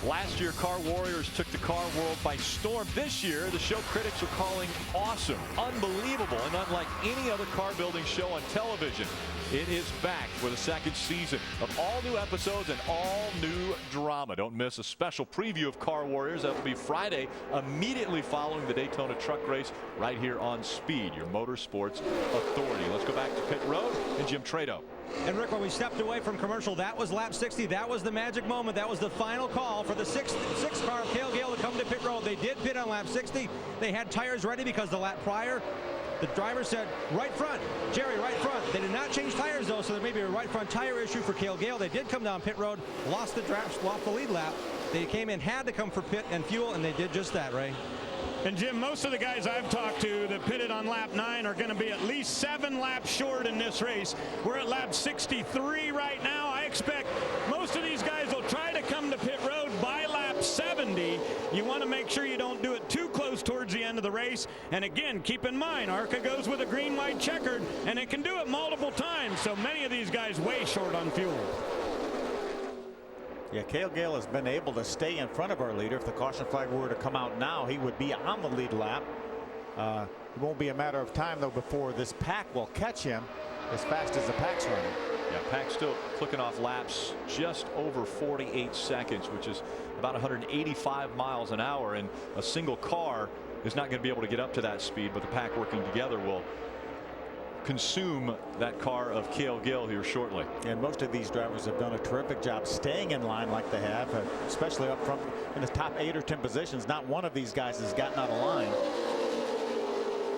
Last year, Car Warriors took the car world by storm. This year, the show critics are calling awesome, unbelievable, and unlike any other car building show on television. It is back for the second season of all new episodes and all new drama. Don't miss a special preview of Car Warriors. That will be Friday, immediately following the Daytona truck race, right here on Speed, your motorsports authority. Let's go back to pit road and Jim Trado. And Rick, when we stepped away from commercial, that was lap 60. That was the magic moment. That was the final call for the sixth car of Cale Gale to come to pit road. They did pit on lap 60. They had tires ready because the lap prior, the driver said right front, Jerry, right front. They did not change tires though, so there may be a right front tire issue for Cale Gale. They did come down pit road, lost the lead lap. They came in, had to come for pit and fuel, and they did just that, Ray. And Jim, most of the guys I've talked to that pitted on lap 9 are going to be at least 7 laps short in this race. We're at lap 63 right now. I expect most of these guys will try to come to pit road by lap 70. You want to make sure you don't do it too close towards the end of the race. And again, keep in mind, ARCA goes with a green, white, checkered, and it can do it multiple times. So many of these guys way short on fuel. Yeah, Cale Gale has been able to stay in front of our leader. If the caution flag were to come out now, he would be on the lead lap. It won't be a matter of time, though, before this pack will catch him as fast as the pack's running. Yeah, pack still clicking off laps just over 48 seconds, which is about 185 miles an hour. And a single car is not going to be able to get up to that speed, but the pack working together will consume that car of Cale Gale here shortly. And most of these drivers have done a terrific job staying in line like they have, especially up front in the top 8 or 10 positions. Not one of these guys has gotten out of line.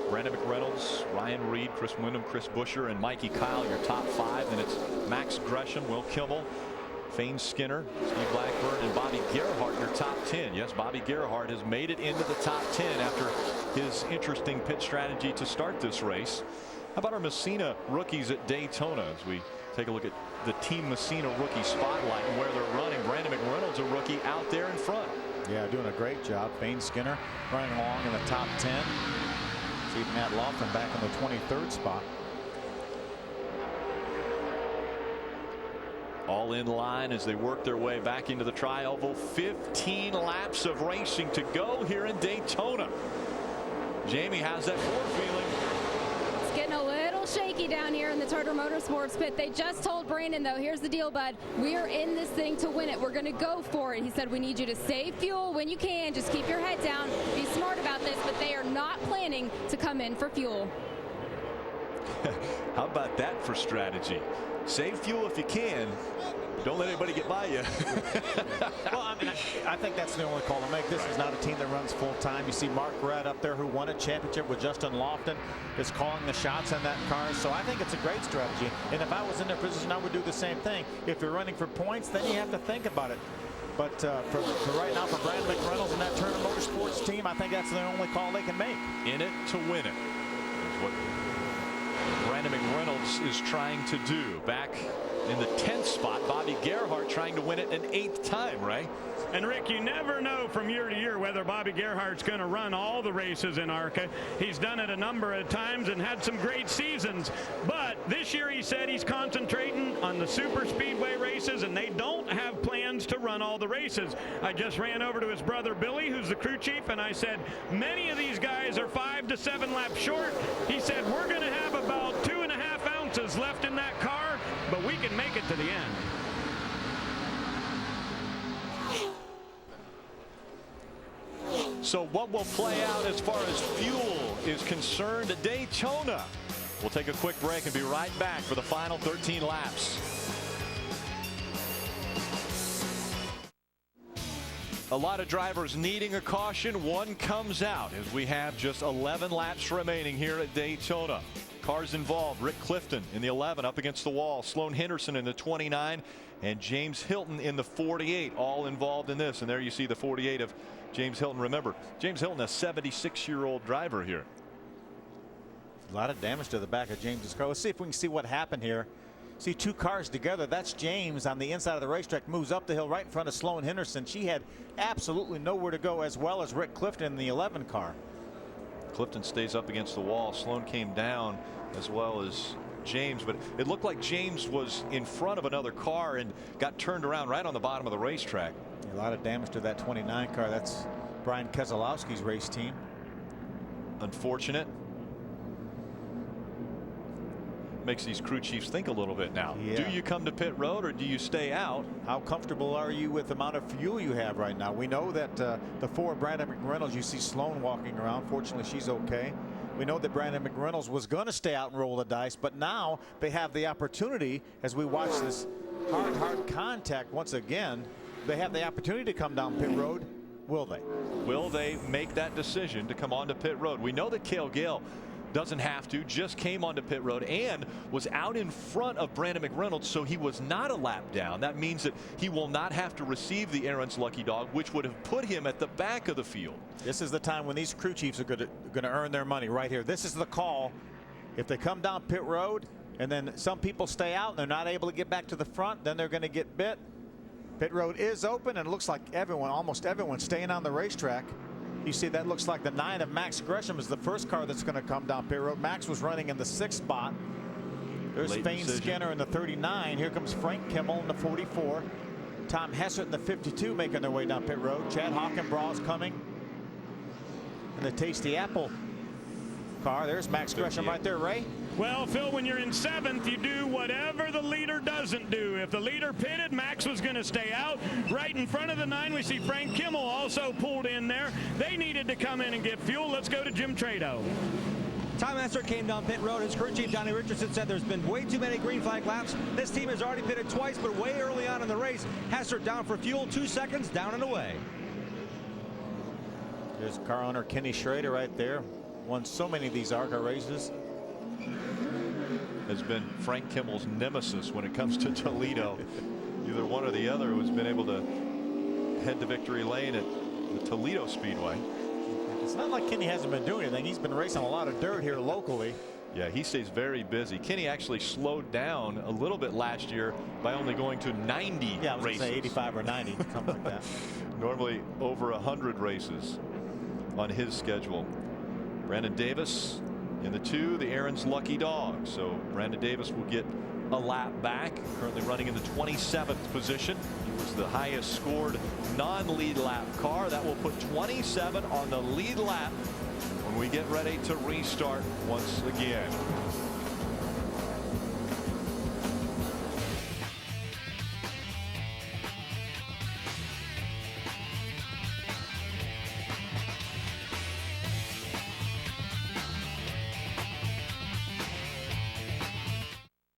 Brandon McReynolds, Ryan Reed, Chris Wyndham, Chris Buescher, and Mikey Kyle, your top 5. Then it's Max Gresham, Will Kimmel, Fane Skinner, Steve Blackburn, and Bobby Gerhart, your top 10. Yes, Bobby Gerhart has made it into the top 10 after his interesting pit strategy to start this race. How about our Messina rookies at Daytona as we take a look at the Team Messina rookie spotlight and where they're running? Brandon McReynolds, a rookie, out there in front. Yeah, doing a great job. Fane Skinner running along in the top 10. See Matt Laughlin back in the 23rd spot. All in line as they work their way back into the tri-oval. 15 laps of racing to go here in Daytona. Jamie, how's that floor feeling? Getting a little shaky down here in the Turner Motorsports pit. They just told Brandon, though, here's the deal, bud. We are in this thing to win it. We're going to go for it. He said we need you to save fuel when you can. Just keep your head down. Be smart about this, but they are not planning to come in for fuel. How about that for strategy? Save fuel if you can. Don't let anybody get by you. Well, I mean, I think that's the only call to make. This is not a team that runs full time. You see Mark Redd up there, who won a championship with Justin Lofton, is calling the shots in that car. So I think it's a great strategy. And if I was in their position, I would do the same thing. If you're running for points, then you have to think about it. But for right now, for Brandon McReynolds and that Turner Motorsports team, I think that's the only call they can make. In it to win it is what Brandon McReynolds is trying to do. Back in the 10th spot, Bobby Gerhart trying to win it an 8th time, Ray. And Rick, you never know from year to year whether Bobby Gerhart's going to run all the races in ARCA. He's done it a number of times and had some great seasons. But this year he said he's concentrating on the super speedway races, and they don't have plans to run all the races. I just ran over to his brother Billy, who's the crew chief, and I said, many of these guys are 5 to 7 laps short. He said, we're going to have about 2.5 ounces left in that car, but we can make it to the end. So what will play out as far as fuel is concerned at Daytona? We'll take a quick break and be right back for the final 13 laps. A lot of drivers needing a caution. One comes out as we have just 11 laps remaining here at Daytona. Cars involved: Rick Clifton in the 11 up against the wall, Sloan Henderson in the 29, and James Hilton in the 48, all involved in this. And there you see the 48 of James Hilton. Remember, James Hilton, a 76-year-old driver here. A lot of damage to the back of James's car. Let's see if we can see what happened here. See two cars together. That's James on the inside of the racetrack, moves up the hill right in front of Sloan Henderson. She had absolutely nowhere to go, as well as Rick Clifton in the 11 car. Clifton stays up against the wall. Sloan came down, as well as James, but it looked like James was in front of another car and got turned around right on the bottom of the racetrack. A lot of damage to that 29 car. That's Brian Keselowski's race team. Unfortunate. Makes these crew chiefs think a little bit now. Yeah. Do you come to pit road or do you stay out? How comfortable are you with the amount of fuel you have right now? We know that the 4 Brandon McReynolds, you see Sloan walking around. Fortunately, she's okay. We know that Brandon McReynolds was going to stay out and roll the dice, but now they have the opportunity, as we watch this hard contact once again, they have the opportunity to come down pit road. Will they? Will they make that decision to come onto pit road? We know that Cale Gale doesn't have to, just came onto pit road and was out in front of Brandon McReynolds, so he was not a lap down. That means that he will not have to receive the Aaron's Lucky Dog, which would have put him at the back of the field. This is the time when these crew chiefs are going to earn their money right here. This is the call. If they come down pit road and then some people stay out and they're not able to get back to the front, then they're going to get bit. Pit road is open, and it looks like almost everyone staying on the racetrack. You see, that looks like the 9 of Max Gresham is the first car that's going to come down pit road. Max was running in the 6th spot. There's Fane Skinner in the 39. Here comes Frank Kimmel in the 44. Tom Hessert in the 52 making their way down pit road. Chad Hockenbraw is coming in the Tasty Apple car. There's Max Gresham right there, Ray. Well, Phil, when you're in 7th, you do whatever the leader doesn't do. If the leader pitted, Max was going to stay out. Right in front of the 9, we see Frank Kimmel also pulled in there. They needed to come in and get fuel. Let's go to Jim Trado. Tom Hessert came down pit road. His crew chief, Donnie Richardson, said there's been way too many green flag laps. This team has already pitted twice, but way early on in the race. Hessert down for fuel, 2 seconds, down and away. There's car owner Kenny Schrader right there. Won so many of these ARCA races. Has been Frank Kimmel's nemesis when it comes to Toledo. Either one or the other who's been able to head to victory lane at the Toledo Speedway. It's not like Kenny hasn't been doing anything. He's been racing a lot of dirt here locally. Yeah, he stays very busy. Kenny actually slowed down a little bit last year by only going to 90 yeah, I was races. Say 85 or 90, something like that. Normally over 100 races on his schedule. Brandon Davis in the 2, the Aaron's Lucky Dog. So Brandon Davis will get a lap back, currently running in the 27th position. He was the highest scored non-lead lap car. That will put 27 on the lead lap when we get ready to restart once again.